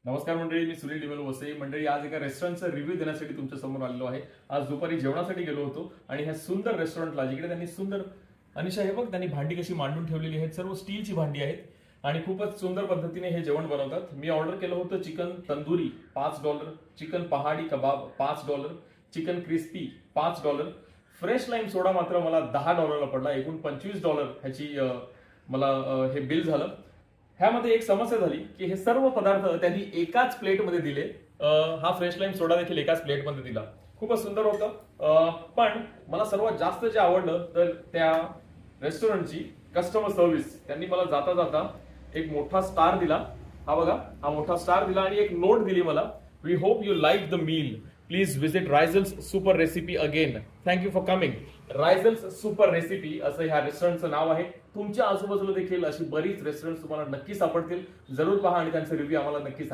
नमस्कार मंडळी, मी सुनील डिमेलो वसई. मंडळी, आज एका रेस्टॉरंटचा रिव्ह्यू देण्यासाठी तुमच्या समोर आलेलो आहे. आज दुपारी जेवणासाठी गेलो होतो आणि ह्या सुंदर रेस्टॉरंटला, जिकडे त्यांनी सुंदर अनिशा, हे बघ, त्यांनी भांडी कशी मांडून ठेवलेली आहेत. सर्व स्टीलची भांडी आहेत आणि खूपच सुंदर पद्धतीने हे जेवण बनवतात. मी ऑर्डर केलं होतं चिकन तंदुरी $5, चिकन पहाडी कबाब $5, चिकन क्रिस्पी $5. फ्रेश लाईम सोडा मात्र मला $10 पडला. एकूण $25 ह्याची मला हे बिल झालं. ह्यामध्ये एक समस्या झाली की हे सर्व पदार्थ त्यांनी एकाच प्लेटमध्ये दिले. हा फ्रेश लाईम सोडा देखील एकाच प्लेटमध्ये दिला. खूपच सुंदर होतं. पण मला सर्वात जास्त जे आवडलं तर त्या रेस्टॉरंटची कस्टमर सर्व्हिस. त्यांनी मला जाता जाता एक मोठा स्टार दिला. हा बघा, हा मोठा स्टार दिला आणि एक नोट दिली मला. We hope you like the meal. Please visit Raizels super recipe again. Thank you for coming. Raizels super recipe असं ह्या रेस्टॉरंटचं नाव आहे. तुमच्या आजूबाजूला देखील अशी बरीच रेस्टॉरंट तुम्हाला नक्की सापडतील. जरूर पहा आणि त्यांचे रिव्ह्यू आम्हाला नक्की सांगा.